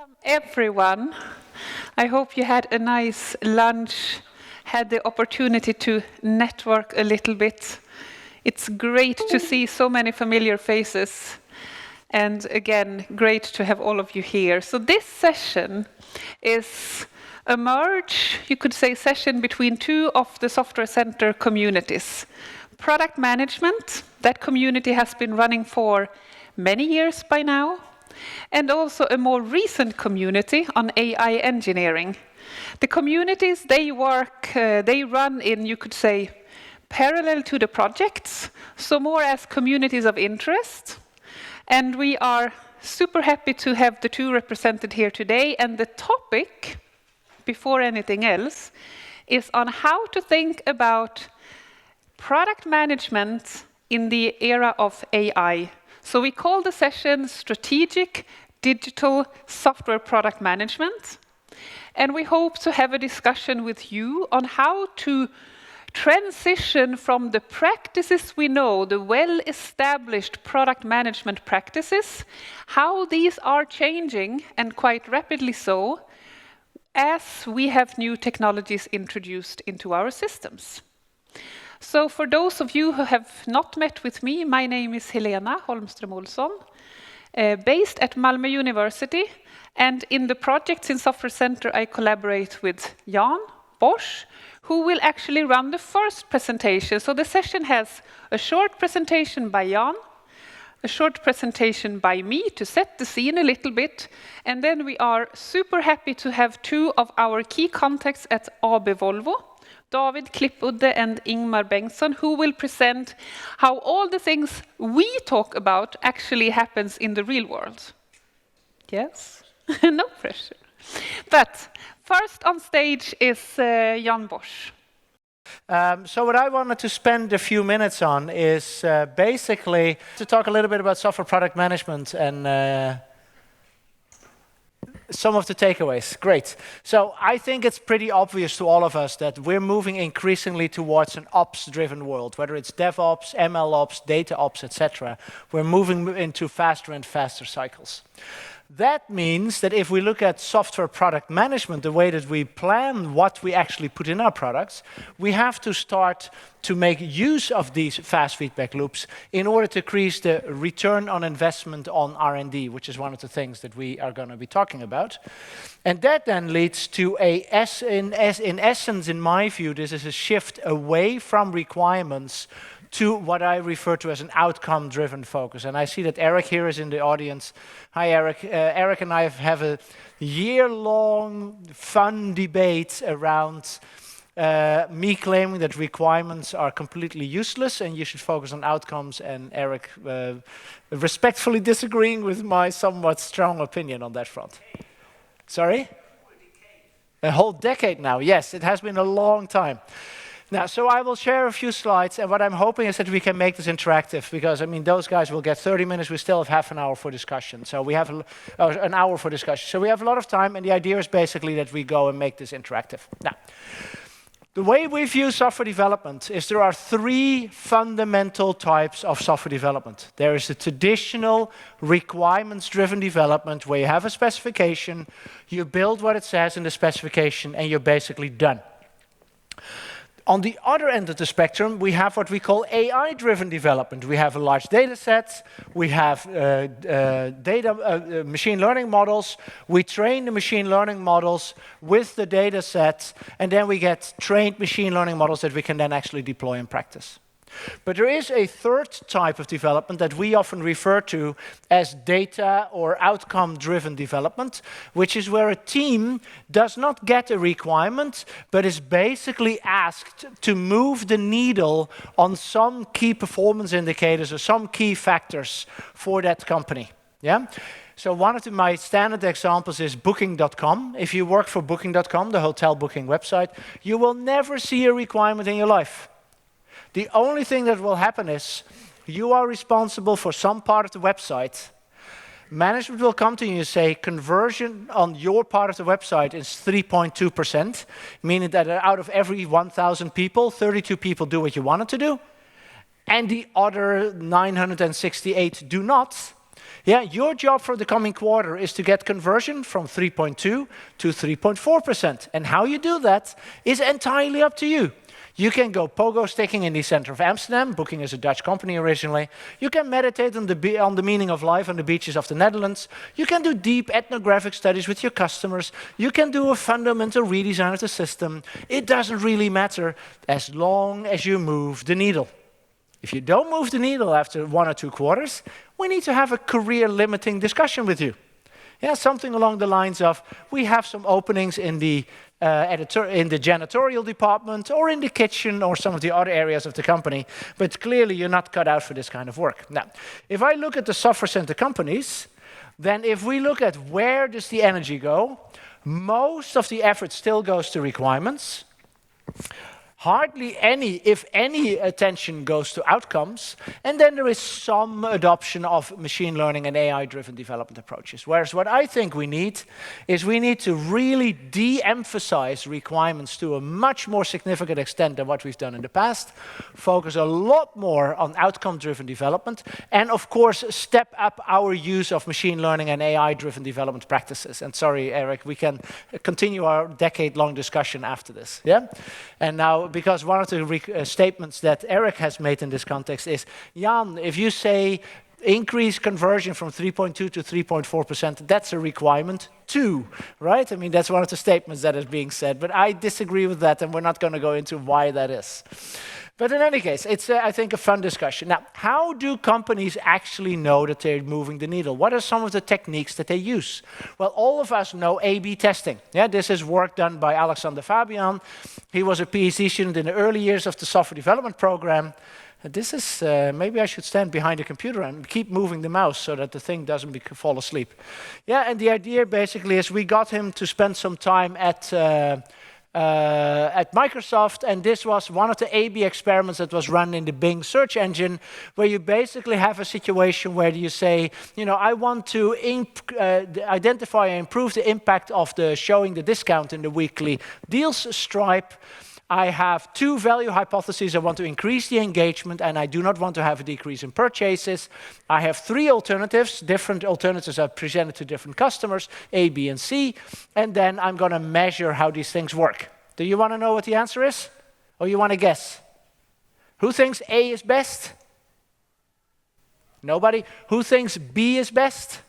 Welcome, everyone. I hope you had a nice lunch, had the opportunity to network a little bit. It's great to see so many familiar faces. And again, great to have all of you here. So this session is a merge, you could say, session between two of the Software Center communities. Product management, that community has been running for many years by now, and also a more recent community on AI engineering. The communities, they run in, you could say, parallel to the projects, so more as communities of interest. And we are super happy to have the two represented here today. And the topic, before anything else, is on how to think about product management in the era of AI. So we call the session Strategic Digital Software Product Management. And we hope to have a discussion with you on how to transition from the practices we know, the well-established product management practices, how these are changing, and quite rapidly so, as we have new technologies introduced into our systems. So for those of you who have not met with me, my name is Helena Holmström Olsson, based at Malmö University, and in the projects in Software Center I collaborate with Jan Bosch, who will actually run the first presentation. So the session has a short presentation by Jan, a short presentation by me to set the scene a little bit, and then we are super happy to have two of our key contacts at AB Volvo, David Klippudde and Ingmar Bengtsson, who will present how all the things we talk about actually happens in the real world. Yes? No pressure. But first on stage is Jan Bosch. So what I wanted to spend a few minutes on is basically to talk a little bit about software product management and some of the takeaways. Great. So I think it's pretty obvious to all of us that we're moving increasingly towards an ops-driven world, whether it's DevOps, MLOps, data ops, etc. We're moving into faster and faster cycles. That means that if we look at software product management, the way that we plan what we actually put in our products, we have to start to make use of these fast feedback loops in order to increase the return on investment on R&D, which is one of the things that we are going to be talking about. And that then leads to in essence, in my view, this is a shift away from requirements to what I refer to as an outcome-driven focus. And I see that Eric here is in the audience. Hi, Eric. Eric and I have a year-long fun debate around me claiming that requirements are completely useless and you should focus on outcomes, and Eric respectfully disagreeing with my somewhat strong opinion on that front. Sorry? A whole decade now. Yes, it has been a long time. Now, so I will share a few slides, and what I'm hoping is that we can make this interactive, because, I mean, those guys will get 30 minutes, we still have half an hour for discussion. So we have an hour for discussion. So we have a lot of time, and the idea is basically that we go and make this interactive. Now, the way we view software development is there are three fundamental types of software development. There is the traditional requirements-driven development, where you have a specification, you build what it says in the specification, and you're basically done. On the other end of the spectrum, we have what we call AI-driven development. We have a large data set, we have machine learning models, we train the machine learning models with the data set, and then we get trained machine learning models that we can then actually deploy in practice. But there is a third type of development that we often refer to as data or outcome-driven development, which is where a team does not get a requirement, but is basically asked to move the needle on some key performance indicators or some key factors for that company. Yeah? So one of my standard examples is Booking.com. If you work for Booking.com, the hotel booking website, you will never see a requirement in your life. The only thing that will happen is you are responsible for some part of the website. Management will come to you and say conversion on your part of the website is 3.2%, meaning that out of every 1,000 people, 32 people do what you wanted to do, and the other 968 do not. Yeah, your job for the coming quarter is to get conversion from 3.2 to 3.4%. And how you do that is entirely up to you. You can go pogo sticking in the center of Amsterdam. Booking is a Dutch company originally. You can meditate on the meaning of life on the beaches of the Netherlands. You can do deep ethnographic studies with your customers. You can do a fundamental redesign of the system. It doesn't really matter as long as you move the needle. If you don't move the needle after 1 or 2 quarters, we need to have a career-limiting discussion with you. Yeah, something along the lines of, we have some openings in the janitorial department or in the kitchen or some of the other areas of the company, but clearly you're not cut out for this kind of work. Now, if I look at the software center companies, then if we look at where does the energy go, most of the effort still goes to requirements. Hardly any, if any, attention goes to outcomes, and then there is some adoption of machine learning and AI-driven development approaches. Whereas what I think we need is we need to really de-emphasize requirements to a much more significant extent than what we've done in the past, focus a lot more on outcome-driven development, and of course, step up our use of machine learning and AI-driven development practices. And sorry, Eric, we can continue our decade-long discussion after this, yeah? And now, because one of the statements that Eric has made in this context is, Jan, if you say increase conversion from 3.2 to 3.4%, that's a requirement too, right? I mean, that's one of the statements that is being said, but I disagree with that, and we're not going to go into why that is. But in any case, it's, I think, a fun discussion. Now, how do companies actually know that they're moving the needle? What are some of the techniques that they use? Well, all of us know A/B testing. Yeah, this is work done by Alexander Fabian. He was a PhD student in the early years of the software development program. This is, maybe I should stand behind the computer and keep moving the mouse so that the thing doesn't fall asleep. Yeah, and the idea basically is we got him to spend some time at Microsoft, and this was one of the A/B experiments that was run in the Bing search engine, where you basically have a situation where you say, you know, I want to identify and improve the impact of showing the discount in the weekly deals stripe. I have 2 value hypotheses. I want to increase the engagement, and I do not want to have a decrease in purchases. I have 3 alternatives. Different alternatives are presented to different customers, A, B, and C. And then I'm going to measure how these things work. Do you want to know what the answer is? Or you want to guess? Who thinks A is best? Nobody? Who thinks B is best?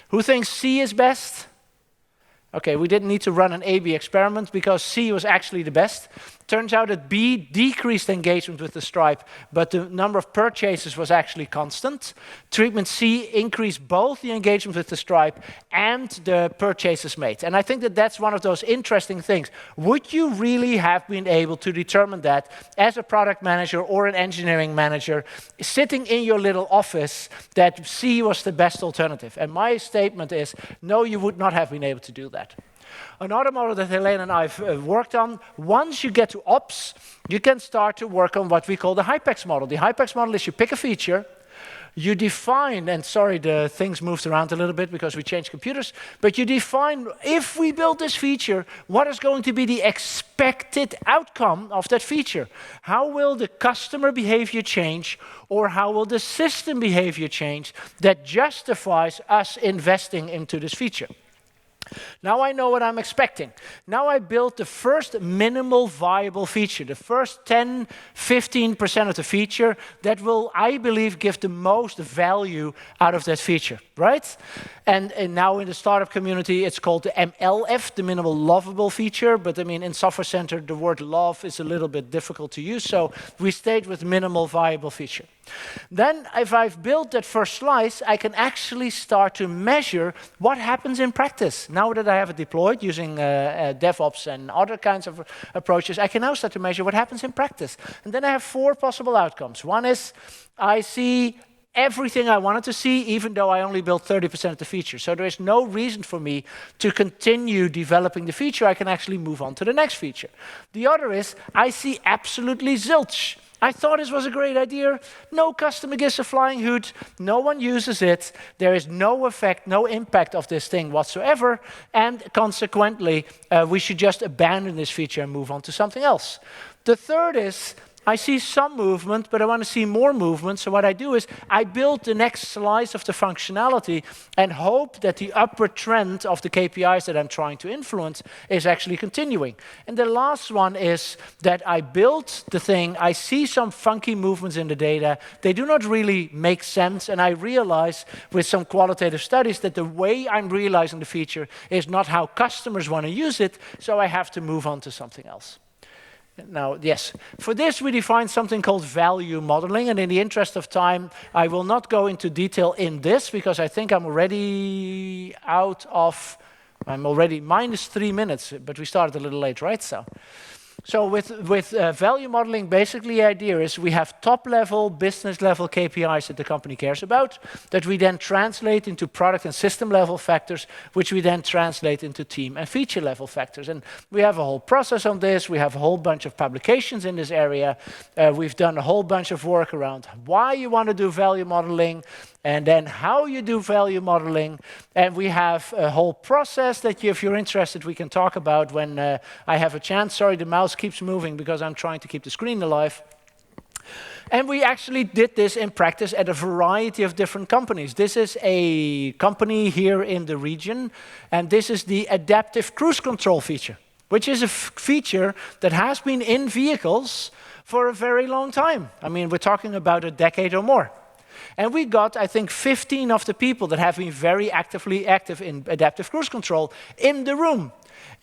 Who thinks C is best? Okay, we didn't need to run an A/B experiment because C was actually the best. Turns out that B decreased engagement with the stripe, but the number of purchases was actually constant. Treatment C increased both the engagement with the stripe and the purchases made. And I think that that's one of those interesting things. Would you really have been able to determine that as a product manager or an engineering manager, sitting in your little office, that C was the best alternative? And my statement is, no, you would not have been able to do that. Another model that Helene and I have worked on, once you get to ops, you can start to work on what we call the Hypex model. The Hypex model is you pick a feature, you define, and sorry, the things moved around a little bit because we changed computers, but you define, if we build this feature, what is going to be the expected outcome of that feature? How will the customer behavior change, or how will the system behavior change that justifies us investing into this feature? Now I know what I'm expecting. Now I built the first minimal viable feature, the first 10, 15% of the feature that will, I believe, give the most value out of that feature, right? And now in the startup community, it's called the MLF, the minimal lovable feature. But I mean, in Software Center, the word love is a little bit difficult to use. So we stayed with minimal viable feature. Then if I've built that first slice, I can actually start to measure what happens in practice. Now that I have it deployed using DevOps and other kinds of approaches, I can now start to measure what happens in practice. And then I have 4 possible outcomes. One is I see everything I wanted to see, even though I only built 30% of the feature. So there is no reason for me to continue developing the feature. I can actually move on to the next feature. The other is I see absolutely zilch. I thought this was a great idea. No customer gives a flying hoot. No one uses it. There is no effect, no impact of this thing whatsoever. And consequently, we should just abandon this feature and move on to something else. The third is I see some movement, but I want to see more movement. So what I do is I build the next slice of the functionality and hope that the upward trend of the KPIs that I'm trying to influence is actually continuing. And the last one is that I build the thing, I see some funky movements in the data, they do not really make sense, and I realize with some qualitative studies that the way I'm realizing the feature is not how customers want to use it, so I have to move on to something else. Now, yes, for this we define something called value modeling, and in the interest of time, I will not go into detail in this because I think I'm already minus 3 minutes, but we started a little late, right? So with value modeling, basically the idea is we have top-level, business-level KPIs that the company cares about, that we then translate into product and system-level factors, which we then translate into team and feature-level factors. And we have a whole process on this. We have a whole bunch of publications in this area. We've done a whole bunch of work around why you want to do value modeling, and then how you do value modeling. And we have a whole process that if you're interested, we can talk about when I have a chance. Sorry, the mouse keeps moving because I'm trying to keep the screen alive. And we actually did this in practice at a variety of different companies. This is a company here in the region, and this is the adaptive cruise control feature, which is a feature that has been in vehicles for a very long time. I mean, we're talking about a decade or more. And we got, I think, 15 of the people that have been very active in adaptive cruise control in the room.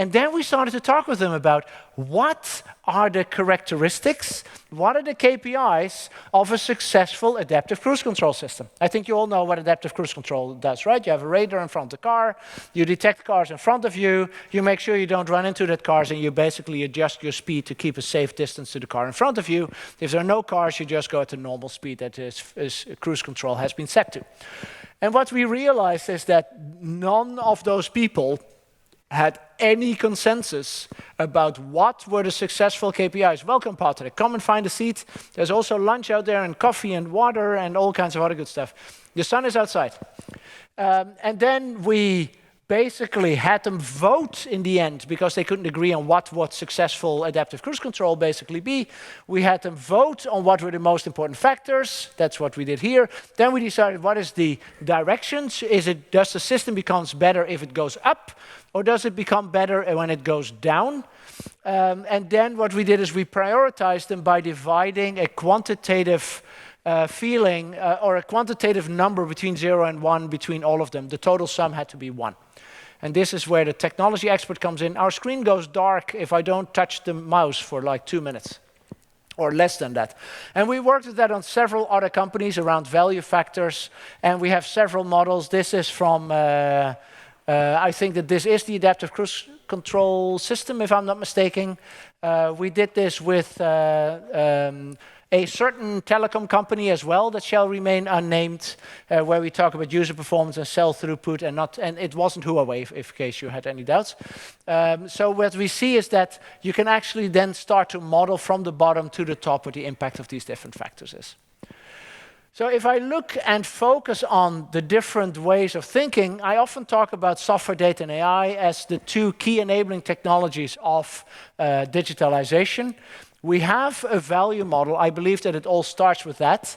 And then we started to talk with them about what are the characteristics, what are the KPIs of a successful adaptive cruise control system. I think you all know what adaptive cruise control does, right? You have a radar in front of the car, you detect cars in front of you, you make sure you don't run into that cars, and you basically adjust your speed to keep a safe distance to the car in front of you. If there are no cars, you just go at the normal speed that cruise control has been set to. And what we realized is that none of those people had any consensus about what were the successful KPIs. Welcome, Patrick. Come and find a seat. There's also lunch out there and coffee and water and all kinds of other good stuff. The sun is outside. And then we basically had them vote in the end because they couldn't agree on what successful adaptive cruise control basically be. We had them vote on what were the most important factors. That's what we did here. Then we decided what is the directions. Does the system becomes better if it goes up, or does it become better when it goes down? And then what we did is we prioritized them by dividing a quantitative feeling or a quantitative number between 0 and 1 between all of them. The total sum had to be 1. And this is where the technology expert comes in. Our screen goes dark if I don't touch the mouse for like 2 minutes. Or less than that. And we worked with that on several other companies around value factors. And we have several models. This is from, I think that this is the adaptive cruise control system, if I'm not mistaken. We did this with a certain telecom company as well that shall remain unnamed, where we talk about user performance and cell throughput, and it wasn't Huawei, if in case you had any doubts. So what we see is that you can actually then start to model from the bottom to the top what the impact of these different factors is. So if I look and focus on the different ways of thinking, I often talk about software, data, and AI as the two key enabling technologies of digitalization. We have a value model. I believe that it all starts with that.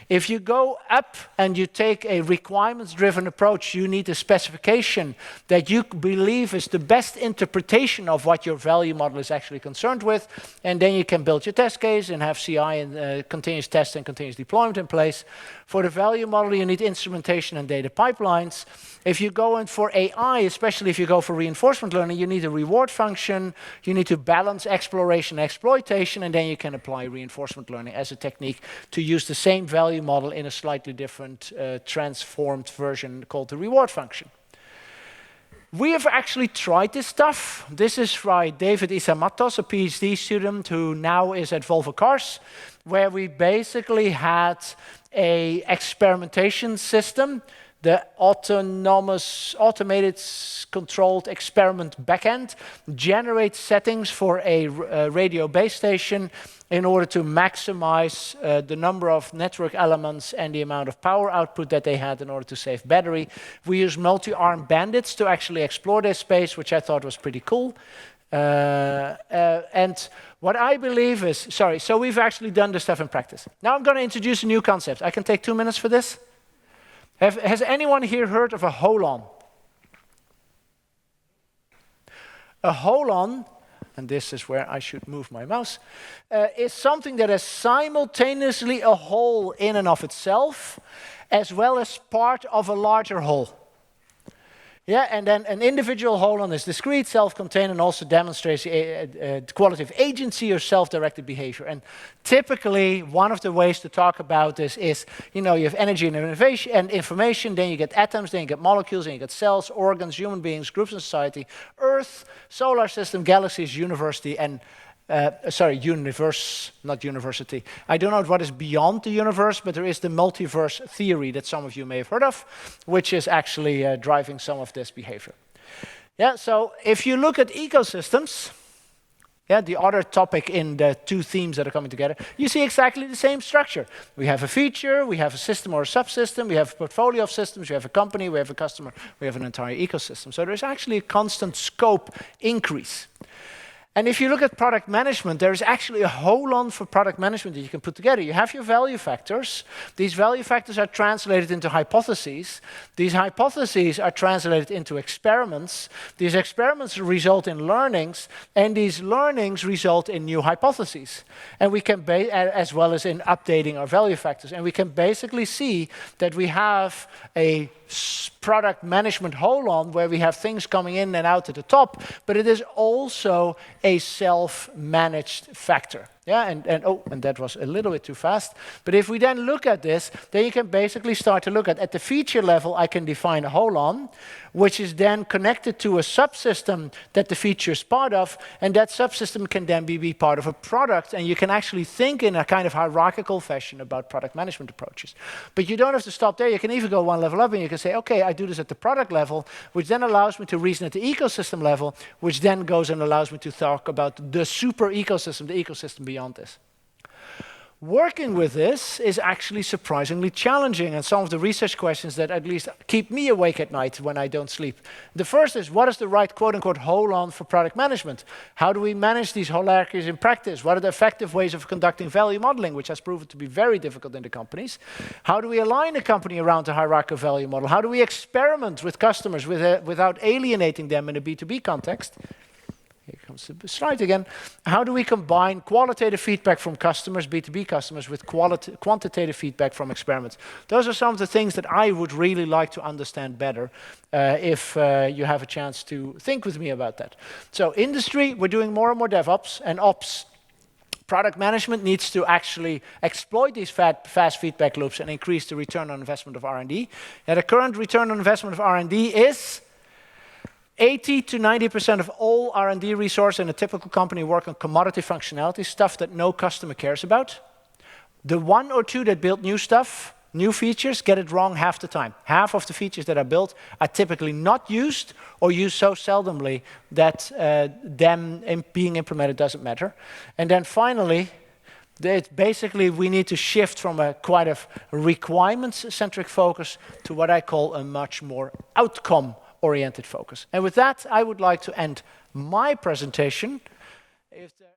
If you go up and you take a requirements-driven approach, you need a specification that you believe is the best interpretation of what your value model is actually concerned with, and then you can build your test case and have CI and continuous test and continuous deployment in place. For the value model, you need instrumentation and data pipelines. If you go in for AI, especially if you go for reinforcement learning, you need a reward function, you need to balance exploration and exploitation, and then you can apply reinforcement learning as a technique to use the same value model in a slightly different transformed version called the reward function. We have actually tried this stuff. This is by David Isamatos, a PhD student who now is at Volvo Cars, where we basically had an experimentation system, the automated controlled experiment backend, generates settings for a radio base station in order to maximize the number of network elements and the amount of power output that they had in order to save battery. We use multi-arm bandits to actually explore this space, which I thought was pretty cool. And what I believe is, sorry, so we've actually done this stuff in practice. Now I'm going to introduce a new concept. I can take 2 minutes for this. Has anyone here heard of a hold-on? A hold-on, and this is where I should move my mouse, is something that is simultaneously a whole in and of itself, as well as part of a larger whole. Yeah, and then an individual hold-on is discrete, self-contained, and also demonstrates the quality of agency or self-directed behavior. And typically, one of the ways to talk about this is, you have energy and innovation and information, then you get atoms, then you get molecules, then you get cells, organs, human beings, groups in society, Earth, solar system, galaxies, university, and universe, not university. I don't know what is beyond the universe, but there is the multiverse theory that some of you may have heard of, which is actually driving some of this behavior. Yeah, so if you look at ecosystems, yeah, the other topic in the two themes that are coming together, you see exactly the same structure. We have a feature, we have a system or a subsystem, we have a portfolio of systems, we have a company, we have a customer, we have an entire ecosystem. So there's actually a constant scope increase. And if you look at product management, there is actually a hold-on for product management that you can put together. You have your value factors. These value factors are translated into hypotheses. These hypotheses are translated into experiments. These experiments result in learnings, and these learnings result in new hypotheses. And we can, as well as in updating our value factors. And we can basically see that we have a product management hold-on where we have things coming in and out at the top, but it is also a self-managed factor. Yeah, and that was a little bit too fast. But if we then look at this, then you can basically start to look at the feature level, I can define a hold-on, which is then connected to a subsystem that the feature is part of, and that subsystem can then be part of a product, and you can actually think in a kind of hierarchical fashion about product management approaches. But you don't have to stop there. You can even go one level up, and you can say, okay, I do this at the product level, which then allows me to reason at the ecosystem level, which then goes and allows me to talk about the super ecosystem, the ecosystem beyond this. Working with this is actually surprisingly challenging, and some of the research questions that at least keep me awake at night when I don't sleep. The first is, what is the right quote-unquote hold-on for product management? How do we manage these hierarchies in practice? What are the effective ways of conducting value modeling, which has proven to be very difficult in the companies? How do we align a company around a hierarchical value model? How do we experiment with customers without alienating them in a B2B context? Here comes the slide again. How do we combine qualitative feedback from customers, B2B customers, with quantitative feedback from experiments? Those are some of the things that I would really like to understand better if you have a chance to think with me about that. So industry, we're doing more and more DevOps and Ops. Product management needs to actually exploit these fast feedback loops and increase the return on investment of R&D. Now, the current return on investment of R&D is 80 to 90% of all R&D resource in a typical company work on commodity functionality, stuff that no customer cares about. The one or two that build new stuff, new features, get it wrong half the time. Half of the features that are built are typically not used or used so seldomly that them being implemented doesn't matter. And then finally, basically we need to shift from a quite a requirements-centric focus to what I call a much more outcome-oriented focus. And with that, I would like to end my presentation. If there